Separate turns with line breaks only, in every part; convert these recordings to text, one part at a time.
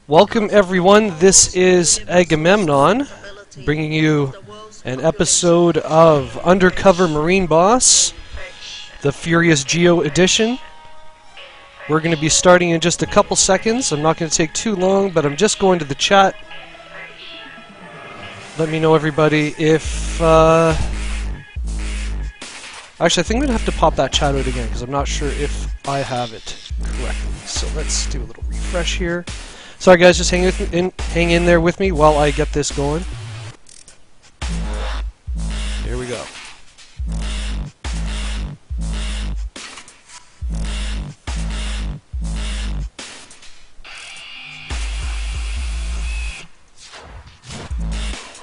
Welcome everyone, this is Agamemnon, bringing you an episode of Undercover Marine Boss, the FuriousGeo edition. We're going to be starting in just a couple seconds. I'm not going to take too long, but I'm just going to the chat. Let me know, everybody, if... Actually, I think I'm going to have to pop that chat out again, because I'm not sure if I have it correctly. So let's do a little refresh here. Sorry guys, just hang in there with me while I get this going. Here we go.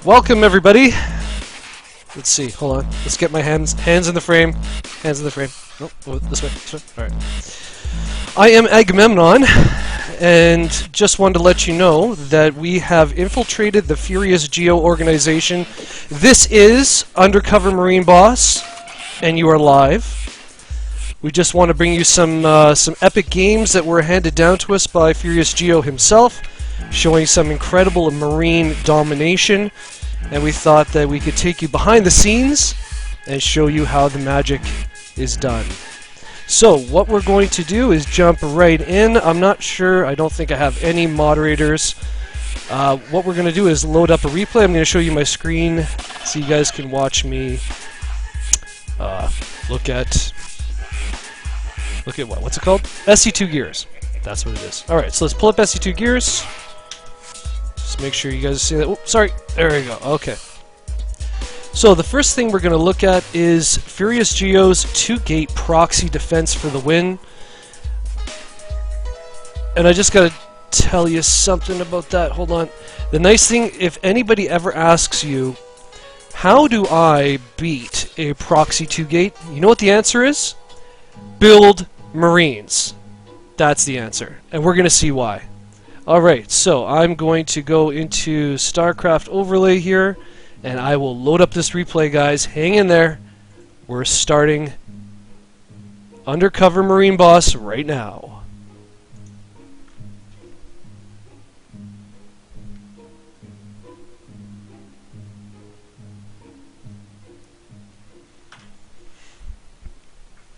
Welcome everybody. Let's see, hold on. Let's get my hands in the frame. Hands in the frame. Nope, oh, this way. Alright. I am Agamemnon, and just wanted to let you know that we have infiltrated the FuriousGeo organization. This is Undercover Marine Boss, and you are live. We just want to bring you some epic games that were handed down to us by FuriousGeo himself, showing some incredible marine domination, and we thought that we could take you behind the scenes and show you how the magic is done. So, what we're going to do is jump right in. I'm not sure, I don't think I have any moderators. What we're going to do is load up a replay. I'm going to show you my screen so you guys can watch me look at what's it called? SC2 Gears. That's what it is. Alright, so let's pull up SC2 Gears. Just make sure you guys see that. Oh, sorry. There we go. Okay. So the first thing we're going to look at is FuriousGeo's 2-gate proxy defense for the win. And I just got to tell you something about that. Hold on. The nice thing, if anybody ever asks you, how do I beat a proxy 2-gate? You know what the answer is? Build Marines. That's the answer. And we're going to see why. Alright, so I'm going to go into StarCraft Overlay here. And I will load up this replay, guys. Hang in there. We're starting Undercover Marine Boss right now.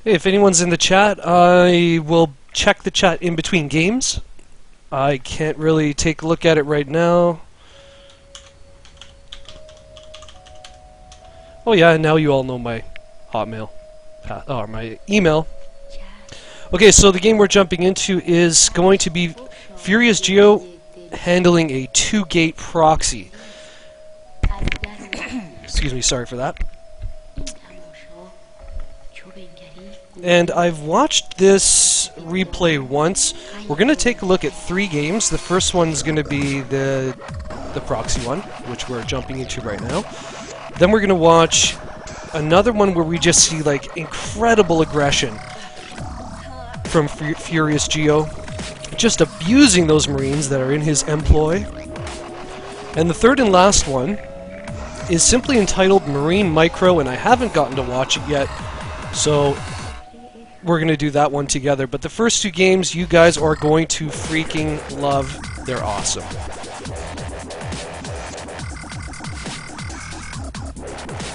Hey, if anyone's in the chat, I will check the chat in between games. I can't really take a look at it right now. Oh yeah, and now you all know my Hotmail, or my email. Okay, so the game we're jumping into is going to be FuriousGeo handling a 2-gate proxy. Excuse me, sorry for that. And I've watched this replay once. We're going to take a look at 3 games. The first one's going to be the proxy one, which we're jumping into right now. Then we're going to watch another one where we just see like incredible aggression from FuriousGeo, just abusing those Marines that are in his employ. And the third and last one is simply entitled Marine Micro, and I haven't gotten to watch it yet, so we're going to do that one together. But the first 2 games you guys are going to freaking love. They're awesome.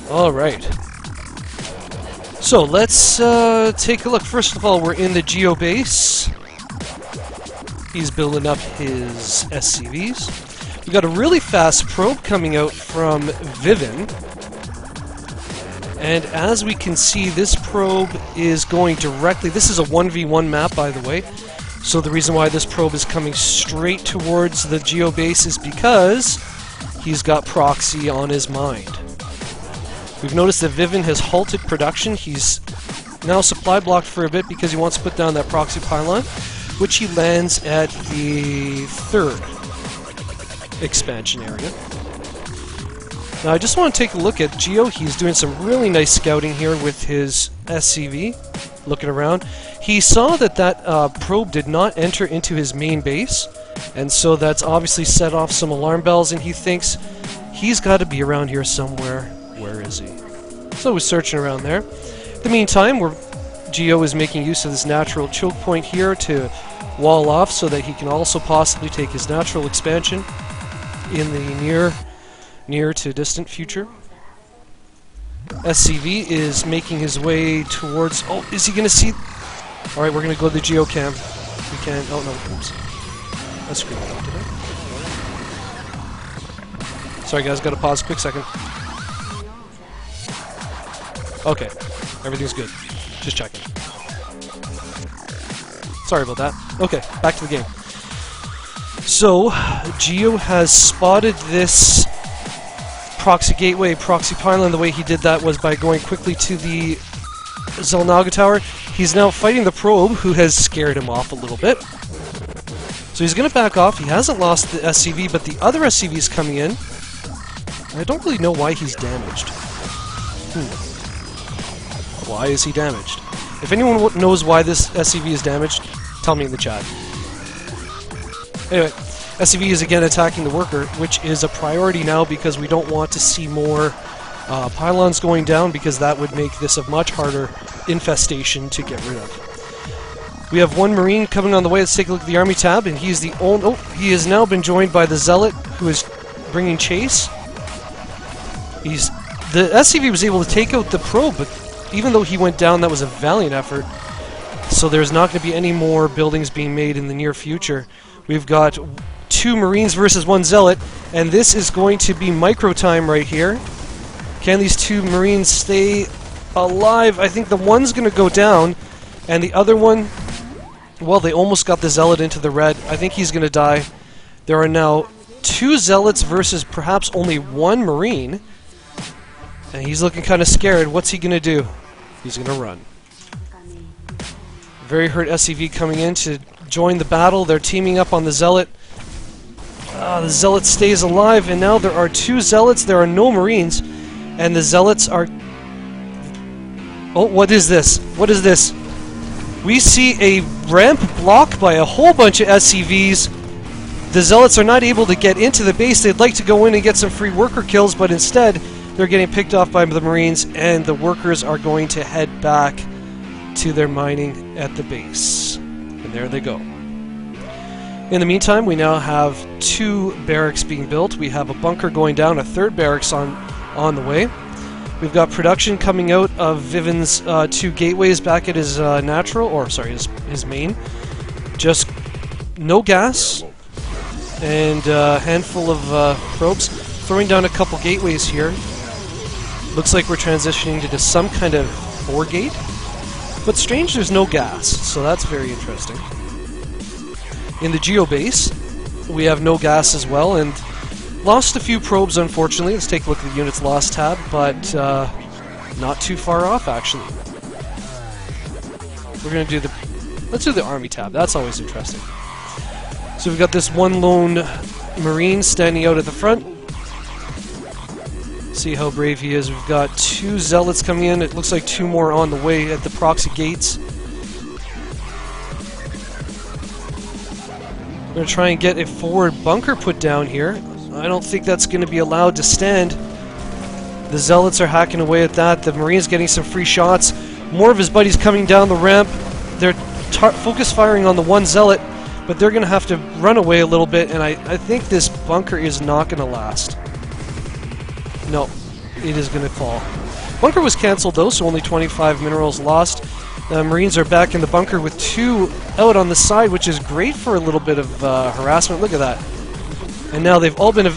Alright. So let's take a look. First of all, we're in the Geo base. He's building up his SCVs. We've got a really fast probe coming out from Vivin. And as we can see, this probe is going directly... This is a 1v1 map, by the way. So the reason why this probe is coming straight towards the Geo base is because he's got proxy on his mind. We've noticed that Vivin has halted production. He's now supply blocked for a bit because he wants to put down that proxy pylon, which he lands at the 3rd expansion area. Now I just want to take a look at Geo. He's doing some really nice scouting here with his SCV, looking around. He saw that that probe did not enter into his main base, and so that's obviously set off some alarm bells, and he thinks he's got to be around here somewhere. Where is he? So we're searching around there. In the meantime, Geo is making use of this natural choke point here to wall off so that he can also possibly take his natural expansion in the near to distant future. SCV is making his way towards... Oh, is he going to see... Alright, we're going to go to the geocam. We can... Oh, no. Oops. I screwed that up, did I? Sorry, guys. Got to pause a quick second. Okay. Everything's good. Just checking. Sorry about that. Okay, back to the game. So, Geo has spotted this proxy gateway, proxy pylon. The way he did that was by going quickly to the Xel'Naga tower. He's now fighting the probe, who has scared him off a little bit. So he's going to back off. He hasn't lost the SCV, but the other SCV is coming in. I don't really know why he's damaged. Why is he damaged? If anyone knows why this SCV is damaged, tell me in the chat. Anyway, SCV is again attacking the worker, which is a priority now because we don't want to see more pylons going down, because that would make this a much harder infestation to get rid of. We have one Marine coming on the way. Let's take a look at the army tab, and he's the only... Oh, he has now been joined by the Zealot, who is bringing chase. The SCV was able to take out the probe, but even though he went down, that was a valiant effort. So there's not going to be any more buildings being made in the near future. We've got 2 Marines versus 1 Zealot, and this is going to be micro time right here. Can these 2 Marines stay alive? I think the one's going to go down, and the other one, well, they almost got the Zealot into the red. I think he's going to die. There are now 2 Zealots versus perhaps only 1 Marine, and he's looking kind of scared. What's he going to do? He's going to run. Very hurt SCV coming in to join the battle. They're teaming up on the Zealot. The Zealot stays alive, and now there are 2 Zealots. There are no Marines, and the Zealots are... Oh, what is this? What is this? We see a ramp blocked by a whole bunch of SCVs. The Zealots are not able to get into the base. They'd like to go in and get some free worker kills, but instead they're getting picked off by the Marines, and the workers are going to head back to their mining at the base. And there they go. In the meantime, we now have 2 barracks being built. We have a bunker going down, a 3rd barracks on the way. We've got production coming out of Viven's 2 gateways back at his his main. Just no gas and a handful of probes. Throwing down a couple gateways here. Looks like we're transitioning into some kind of 4 gate. But strange, there's no gas, so that's very interesting. In the Geo base, we have no gas as well, and lost a few probes, unfortunately. Let's take a look at the units lost tab, but not too far off, actually. We're going to do let's do the army tab. That's always interesting. So we've got this one lone Marine standing out at the front. See how brave he is. We've got 2 Zealots coming in. It looks like 2 more on the way at the proxy gates. We're going to try and get a forward bunker put down here. I don't think that's going to be allowed to stand. The Zealots are hacking away at that. The Marine's getting some free shots. More of his buddies coming down the ramp. They're focus firing on the 1 Zealot, but they're going to have to run away a little bit, and I think this bunker is not going to last. No, it is going to fall. Bunker was cancelled though, so only 25 minerals lost. The Marines are back in the bunker with 2 out on the side, which is great for a little bit of harassment. Look at that. And now they've all been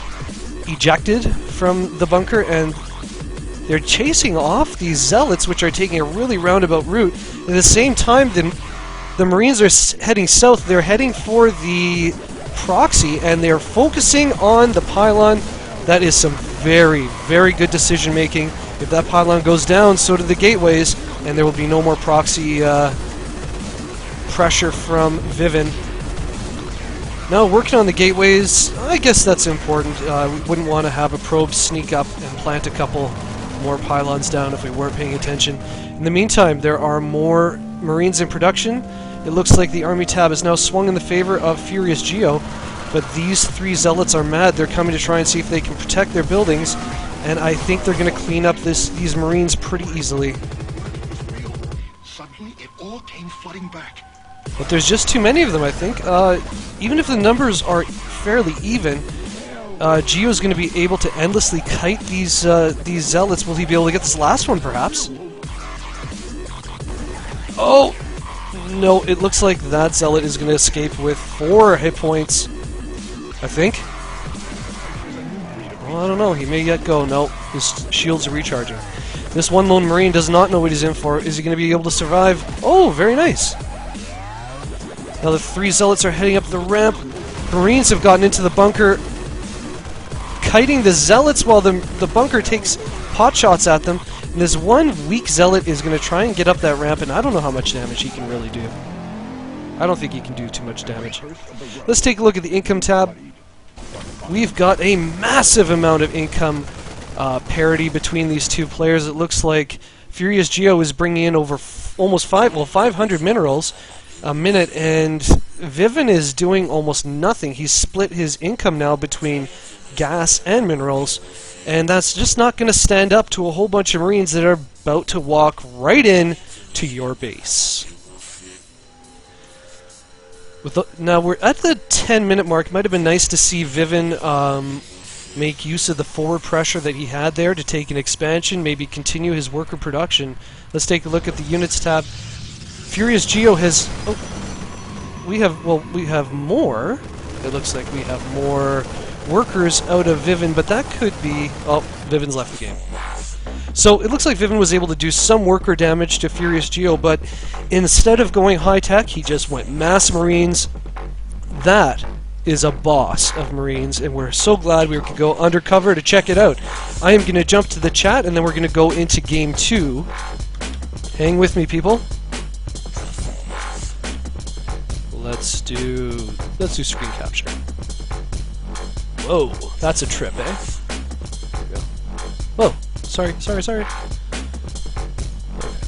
ejected from the bunker, and they're chasing off these Zealots, which are taking a really roundabout route. At the same time, the Marines are heading south. They're heading for the proxy, and they're focusing on the pylon. That is some very, very good decision making. If that pylon goes down, so do the gateways, and there will be no more proxy pressure from Viven. Now, working on the gateways, I guess that's important. We wouldn't want to have a probe sneak up and plant a couple more pylons down if we weren't paying attention. In the meantime, there are more Marines in production. It looks like the army tab is now swung in the favor of FuriousGeo, but these 3 Zealots are mad. They're coming to try and see if they can protect their buildings, and I think they're going to clean up these Marines pretty easily.
Suddenly, it all came flooding back.
But there's just too many of them, I think. Even if the numbers are fairly even, Geo's going to be able to endlessly kite these zealots. Will he be able to get this last one, perhaps? Oh! No, it looks like that zealot is going to escape with 4 hit points, I think. Well, I don't know. He may yet go. No, his shields are recharging. This one lone marine does not know what he's in for. Is he going to be able to survive? Oh, very nice. Now the 3 zealots are heading up the ramp. Marines have gotten into the bunker, kiting the zealots while the bunker takes pot shots at them. And this one weak zealot is going to try and get up that ramp, and I don't know how much damage he can really do. I don't think he can do too much damage. Let's take a look at the income tab. We've got a massive amount of income parity between these two players. It looks like FuriousGeo is bringing in over almost 500 minerals a minute, and Vivin is doing almost nothing. He's split his income now between gas and minerals, and that's just not going to stand up to a whole bunch of Marines that are about to walk right in to your base. Now we're at the 10-minute mark. It might have been nice to see Vivin make use of the forward pressure that he had there to take an expansion, maybe continue his worker production. Let's take a look at the units tab. FuriousGeo has... Oh, we have more. It looks like we have more workers out of Vivin, but that could be... Oh, Vivin's left the game. So it looks like Vivin was able to do some worker damage to FuriousGeo, but instead of going high-tech, he just went mass Marines. That is a boss of Marines, and we're so glad we could go undercover to check it out. I am going to jump to the chat, and then we're going to go into Game 2. Hang with me, people. Let's do screen capture. Whoa, that's a trip, eh? There we go. Whoa, sorry. Okay,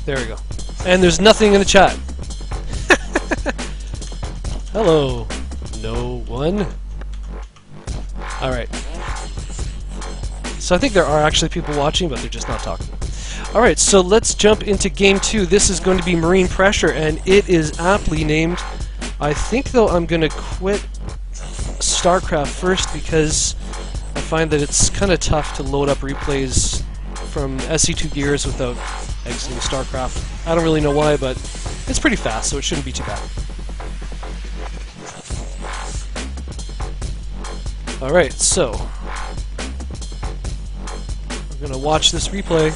there we go. And there's nothing in the chat. Hello. No one. Alright. So I think there are actually people watching, but they're just not talking. Alright, so let's jump into Game 2. This is going to be Marine Pressure, and it is aptly named. I think, though, I'm going to quit StarCraft first because I find that it's kind of tough to load up replays from SC2 Gears without exiting StarCraft. I don't really know why, but it's pretty fast, so it shouldn't be too bad. Alright, so we're going to watch this replay.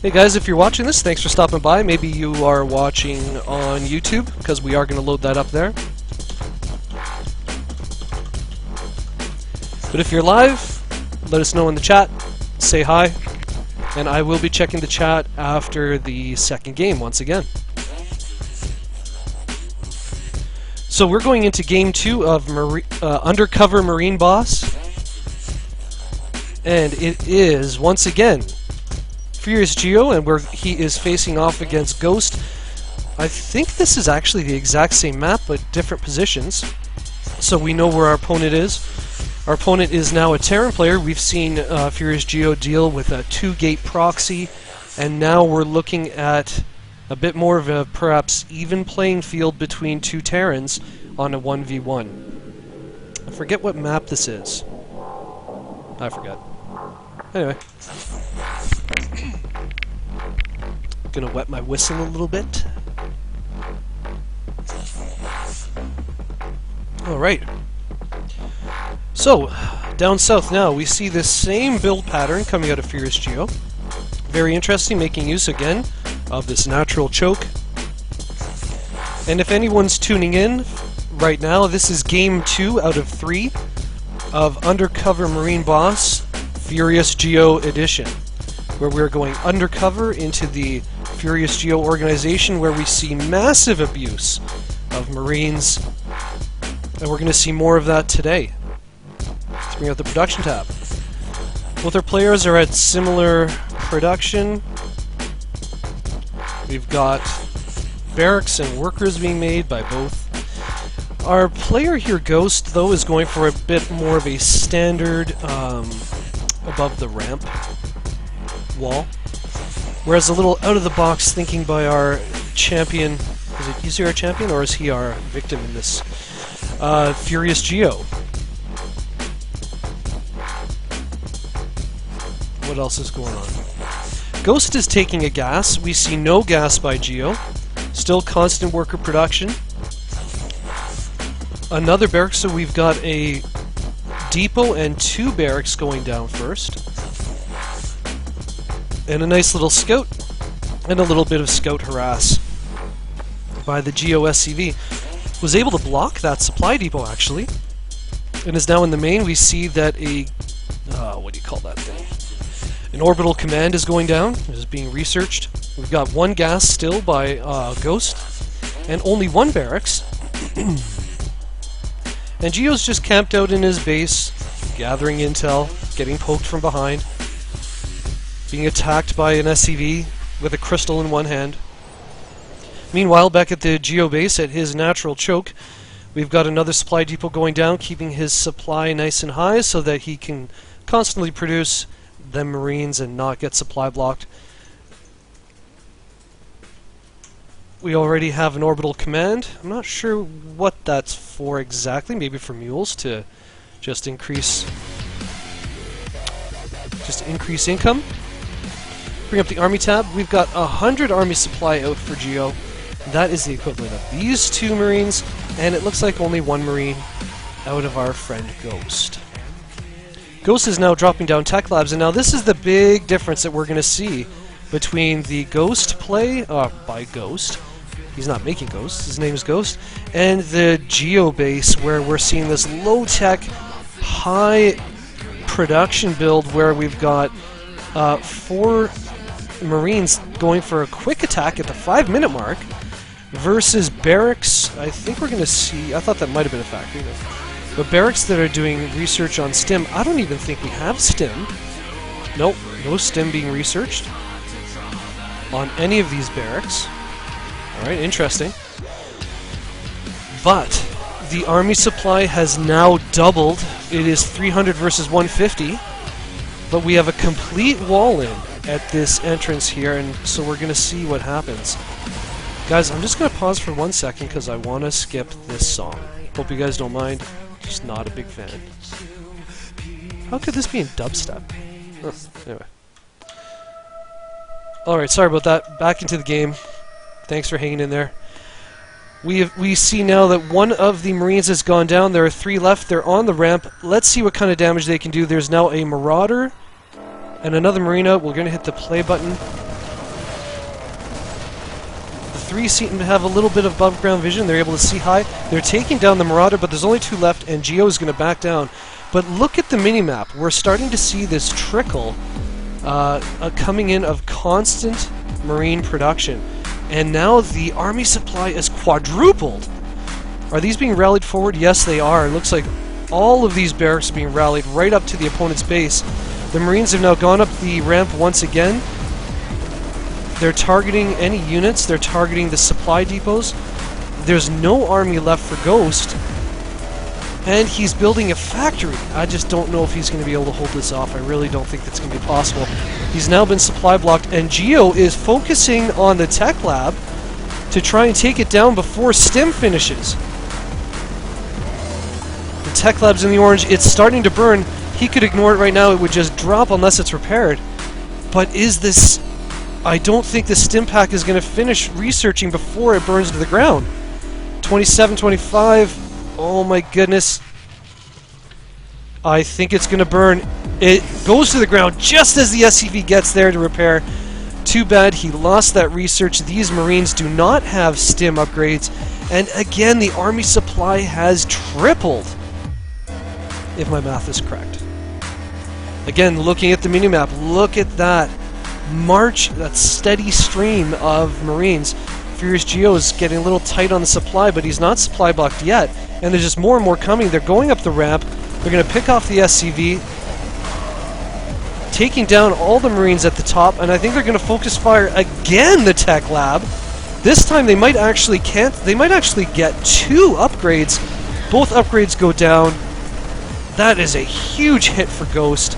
Hey guys, if you're watching this, thanks for stopping by. Maybe you are watching on YouTube, because we are going to load that up there. But if you're live, let us know in the chat, say hi, and I will be checking the chat after the second game once again. So we're going into Game 2 of Undercover Marine Boss, and it is, once again, FuriousGeo, and where he is facing off against Ghost. I think this is actually the exact same map, but different positions. So we know where our opponent is. Our opponent is now a Terran player. We've seen FuriousGeo deal with a 2-gate proxy, and now we're looking at a bit more of a perhaps even playing field between two Terrans on a 1v1. I forget what map this is. I forgot. Anyway. Gonna wet my whistle a little bit. Alright. So, down south now, we see this same build pattern coming out of FuriousGeo. Very interesting, making use again of this natural choke. And if anyone's tuning in right now, this is Game 2 out of 3 of Undercover Marine Boss FuriousGeo Edition, where we're going undercover into the FuriousGeo organization, where we see massive abuse of Marines, and we're going to see more of that today. Let's bring out the production tab. Both our players are at similar production. We've got barracks and workers being made by both. Our player here, Ghost, though, is going for a bit more of a standard above the ramp wall. Whereas a little out-of-the-box thinking by our champion. Is he our champion, or is he our victim in this? FuriousGeo. What else is going on? Ghost is taking a gas. We see no gas by Geo. Still constant worker production. Another barracks, so we've got a depot and 2 barracks going down first. And a nice little scout. And a little bit of scout harass by the Geo SCV. Was able to block that supply depot, actually. And is now in the main. We see that a... what do you call that thing? An orbital command is going down. It is being researched. We've got 1 gas still by Ghost. And only 1 barracks. And Geo's just camped out in his base, gathering intel, getting poked from behind. Being attacked by an SCV with a crystal in one hand. Meanwhile, back at the Geo base, at his natural choke, we've got another supply depot going down, keeping his supply nice and high so that he can constantly produce the Marines and not get supply blocked. We already have an orbital command. I'm not sure what that's for exactly. Maybe for mules to just increase income. Bring up the army tab. We've got 100 army supply out for Geo. That is the equivalent of these 2 Marines, and it looks like only 1 Marine out of our friend Ghost. Ghost is now dropping down tech labs, and now this is the big difference that we're going to see between the Ghost play, by Ghost, he's not making Ghosts, his name is Ghost, and the Geo base, where we're seeing this low-tech, high-production build where we've got 4 Marines going for a quick attack at the 5-minute mark versus barracks. I think we're going to see, I thought that might have been a factory, but barracks that are doing research on STIM. I don't even think we have STIM. Nope, no STIM being researched on any of these barracks. Alright, interesting. But the army supply has now doubled. It is 300 versus 150. But we have a complete wall in at this entrance here, and so we're going to see what happens. Guys, I'm just going to pause for 1 second because I want to skip this song. Hope you guys don't mind. Just not a big fan. How could this be in dubstep? Huh, anyway. Alright, sorry about that. Back into the game. Thanks for hanging in there. We see now that 1 of the Marines has gone down. There are 3 left. They're on the ramp. Let's see what kind of damage they can do. There's now a Marauder and another Marina. We're going to hit the play button. The 3 seem to have a little bit of above ground vision. They're able to see high. They're taking down the Marauder, but there's only 2 left, and Geo is going to back down. But look at the minimap. We're starting to see this trickle coming in of constant Marine production. And now the army supply is quadrupled. Are these being rallied forward? Yes, they are. It looks like all of these barracks are being rallied right up to the opponent's base. The Marines have now gone up the ramp once again. They're targeting any units. They're targeting the supply depots. There's no army left for Ghost. And he's building a factory. I just don't know if he's going to be able to hold this off. I really don't think that's going to be possible. He's now been supply blocked, and Geo is focusing on the tech lab to try and take it down before STIM finishes. The tech lab's in the orange. It's starting to burn. He could ignore it right now. It would just drop unless it's repaired. But is this... I don't think the STIM pack is going to finish researching before it burns to the ground. 27, 25... Oh my goodness. I think it's going to burn. It goes to the ground just as the SCV gets there to repair. Too bad he lost that research. These Marines do not have STIM upgrades. And again, the army supply has tripled. If my math is correct. Again, looking at the minimap, look at that march, that steady stream of Marines. FuriousGeo is getting a little tight on the supply, but he's not supply blocked yet. And there's just more and more coming. They're going up the ramp. They're going to pick off the SCV, taking down all the Marines at the top, and I think they're going to focus fire again the tech lab. This time they might actually get 2 upgrades. Both upgrades go down. That is a huge hit for Ghost.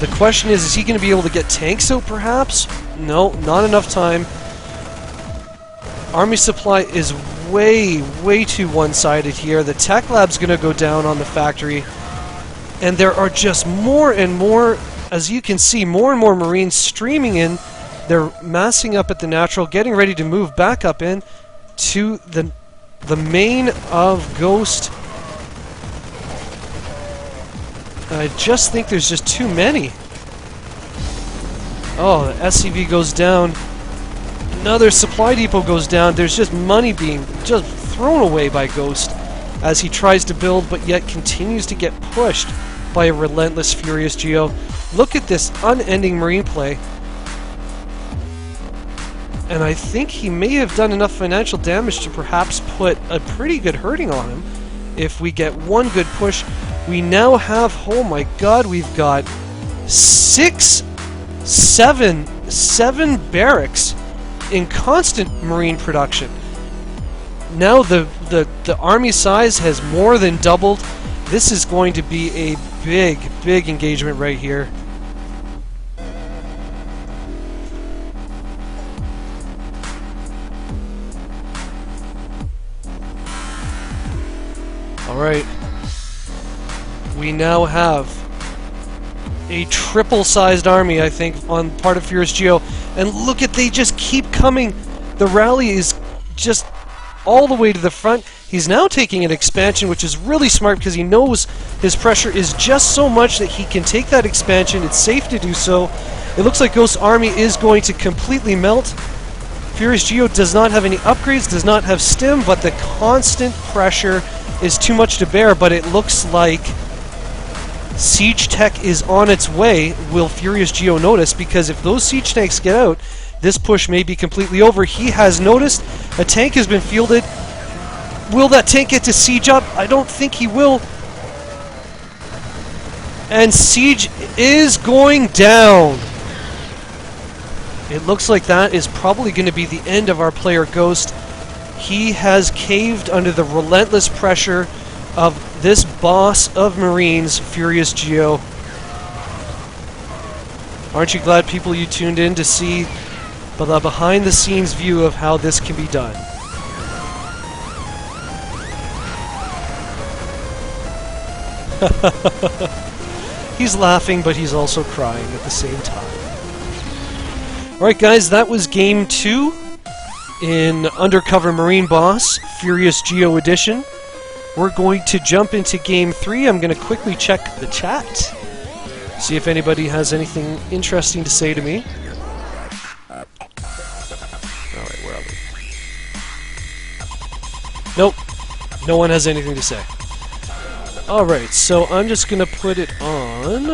The question is he going to be able to get tanks out perhaps? No, not enough time. Army supply is way too one-sided here. The tech lab's going to go down on the factory. And there are just more and more, as you can see, more and more Marines streaming in. They're massing up at the natural, getting ready to move back up in to the main of Ghost. I just think there's just too many. Oh, the SCV goes down. Another supply depot goes down. There's just money being just thrown away by Ghost as he tries to build, but yet continues to get pushed by a relentless FuriousGeo. Look at this unending Marine play. And I think he may have done enough financial damage to perhaps put a pretty good hurting on him. If we get one good push, we now have, oh my god, we've got seven barracks in constant Marine production. Now the army size has more than doubled. This is going to be a big engagement right here. Alright. We now have a triple-sized army, I think, on part of FuriousGeo. And look at, they just keep coming. The rally is just all the way to the front. He's now taking an expansion, which is really smart because he knows his pressure is just so much that he can take that expansion. It's safe to do so. It looks like Ghost's army is going to completely melt. FuriousGeo does not have any upgrades, does not have stim, but the constant pressure is too much to bear. But it looks like siege tech is on its way, will FuriousGeo notice, because if those siege tanks get out, this push may be completely over. He has noticed a tank has been fielded. Will that tank get to siege up? I don't think he will. And siege is going down. It looks like that is probably going to be the end of our player Ghost. He has caved under the relentless pressure of this boss of Marines, FuriousGeo. Aren't you glad, people, you tuned in to see the behind-the-scenes view of how this can be done? He's laughing, but he's also crying at the same time. Alright guys, that was Game 2 in Undercover Marine Boss, FuriousGeo Edition. We're going to jump into Game 3. I'm going to quickly check the chat, see if anybody has anything interesting to say to me. Alright, where are we? Nope, no one has anything to say. Alright, so I'm just going to put it on.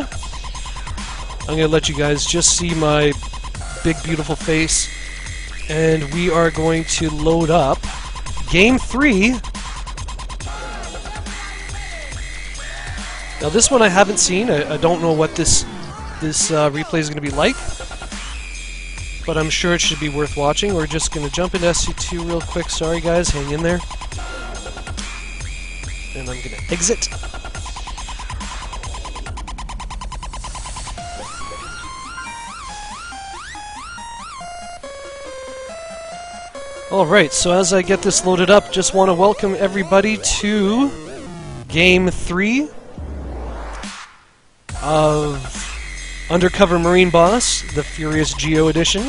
I'm going to let you guys just see my big beautiful face, and we are going to load up Game 3. Now this one I haven't seen. I don't know what this replay is going to be like, but I'm sure it should be worth watching. We're just going to jump into SC2 real quick. Sorry guys, hang in there. And I'm going to exit. Alright, so as I get this loaded up, just want to welcome everybody to Game 3 of Undercover Marine Boss, the FuriousGeo Edition.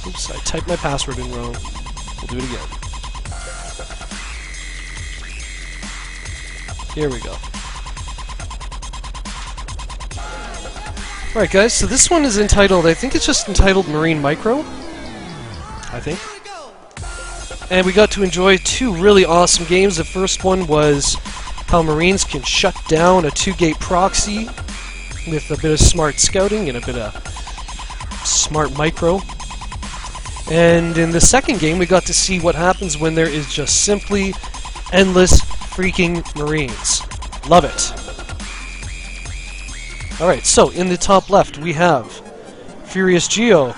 Oops, I typed my password in wrong. We'll do it again. Here we go. Alright guys, so this one is entitled, I think it's just entitled Marine Micro. I think. And we got to enjoy two really awesome games. The first one was how Marines can shut down a 2-gate proxy with a bit of smart scouting and a bit of smart micro. And in the second game, we got to see what happens when there is just simply endless freaking Marines. Love it. Alright, so in the top left we have FuriousGeo,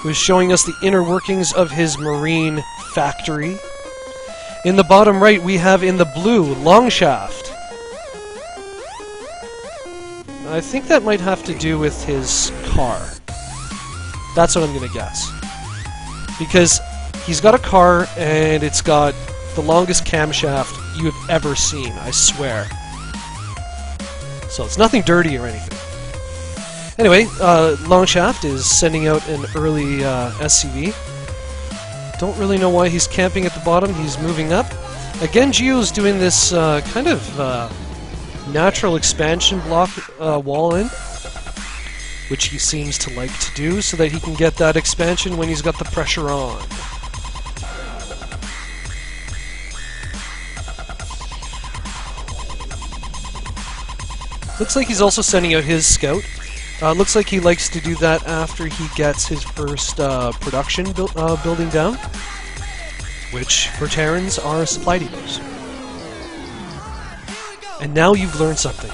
who is showing us the inner workings of his Marine factory. In the bottom right we have, in the blue, Longshaft. I think that might have to do with his car. That's what I'm gonna guess. Because he's got a car and it's got the longest camshaft you have ever seen, I swear. So it's nothing dirty or anything. Anyway, Longshaft is sending out an early SCV. Don't really know why he's camping at the bottom. He's moving up. Again, Geo's doing this kind of natural expansion block wall in, which he seems to like to do so that he can get that expansion when he's got the pressure on. Looks like he's also sending out his scout. Looks like he likes to do that after he gets his first production building down, which for Terrans are supply depots. And now you've learned something.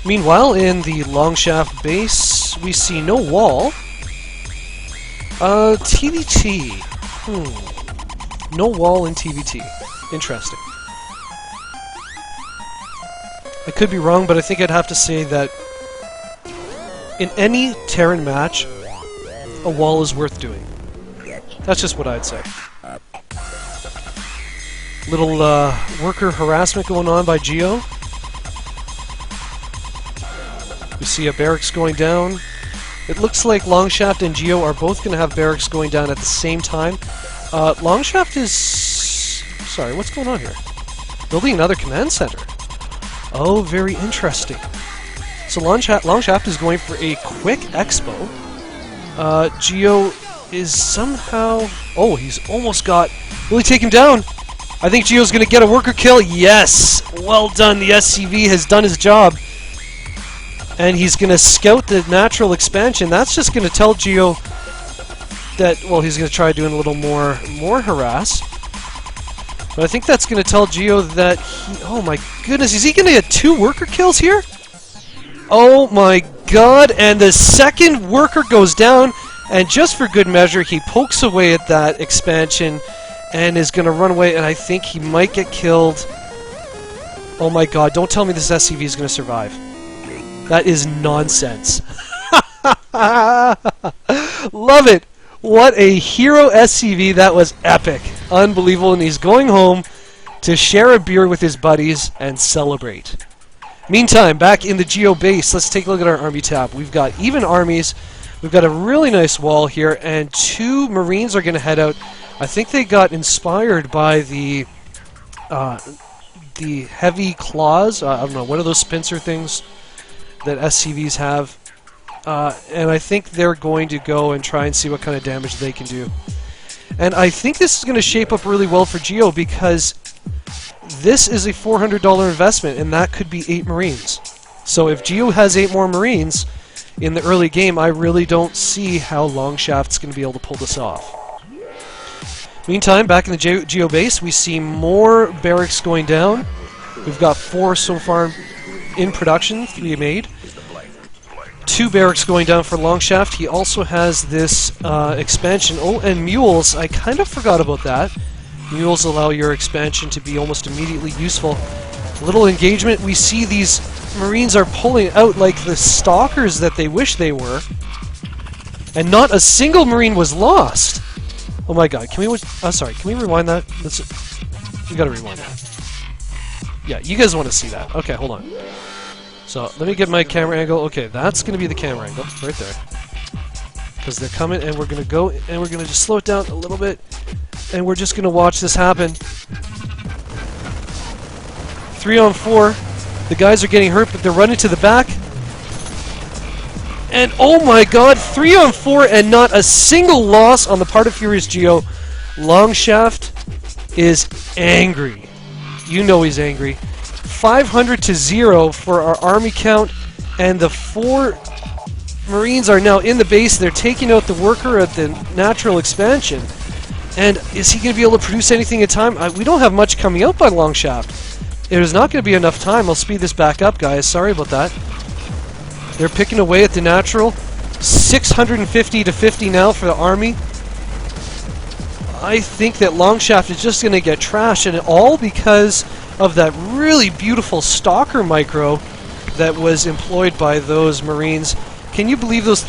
Meanwhile, in the Longshaft base, we see no wall. TVT. No wall in TVT. Interesting. I could be wrong, but I think I'd have to say that in any Terran match, a wall is worth doing. That's just what I'd say. Little worker harassment going on by Geo. We see a barracks going down. It looks like Longshaft and Geo are both going to have barracks going down at the same time. Longshaft is... Sorry, what's going on here? Building another command center. Oh, very interesting. So Longshaft is going for a quick expo. Geo is somehow... Oh, he's almost got... Will he take him down? I think Geo's going to get a worker kill. Yes! Well done. The SCV has done his job. And he's going to scout the natural expansion. That's just going to tell Geo that... Well, he's going to try doing a little more harass. But I think that's going to tell Geo that he... Oh my goodness, is he going to get 2 worker kills here? Oh my god, and the second worker goes down, and just for good measure, he pokes away at that expansion and is going to run away, and I think he might get killed. Oh my god, don't tell me this SCV is going to survive. That is nonsense. Love it! What a hero SCV, that was epic. Unbelievable, and he's going home to share a beer with his buddies and celebrate. Meantime, back in the Geo base, let's take a look at our army tab. We've got even armies, we've got a really nice wall here, and 2 Marines are going to head out. I think they got inspired by the heavy claws, I don't know, one of those pincer things that SCVs have. And I think they're going to go and try and see what kind of damage they can do. And I think this is going to shape up really well for Geo because this is a $400 investment, and that could be 8 Marines. So if Geo has 8 more Marines in the early game, I really don't see how Longshaft's going to be able to pull this off. Meantime, back in the Geo base, we see more barracks going down. We've got 4 so far in production, 3 made. 2 barracks going down for Longshaft. He also has this expansion. Oh, and mules. I kind of forgot about that. Mules allow your expansion to be almost immediately useful. Little engagement. We see these Marines are pulling out like the stalkers that they wish they were. And not a single Marine was lost. Oh my god. Can we... sorry. Can we rewind that? We gotta rewind that. Yeah, you guys want to see that. Okay, hold on. So, let me get my camera angle. Okay, that's going to be the camera angle, right there. Because they're coming, and we're going to go, and we're going to just slow it down a little bit, and we're just going to watch this happen. 3 on 4. The guys are getting hurt, but they're running to the back. And, oh my god, 3 on 4, and not a single loss on the part of FuriousGeo. Longshaft is angry. You know he's angry. 500 to 0 for our army count, and the 4 Marines are now in the base. They're taking out the worker at the natural expansion. And is he going to be able to produce anything in time? We don't have much coming out by Longshaft. There's not going to be enough time. I'll speed this back up, guys. Sorry about that. They're picking away at the natural. 650 to 50 now for the army. I think that Longshaft is just going to get trashed, and all because of that really beautiful stalker micro that was employed by those Marines. Can you believe those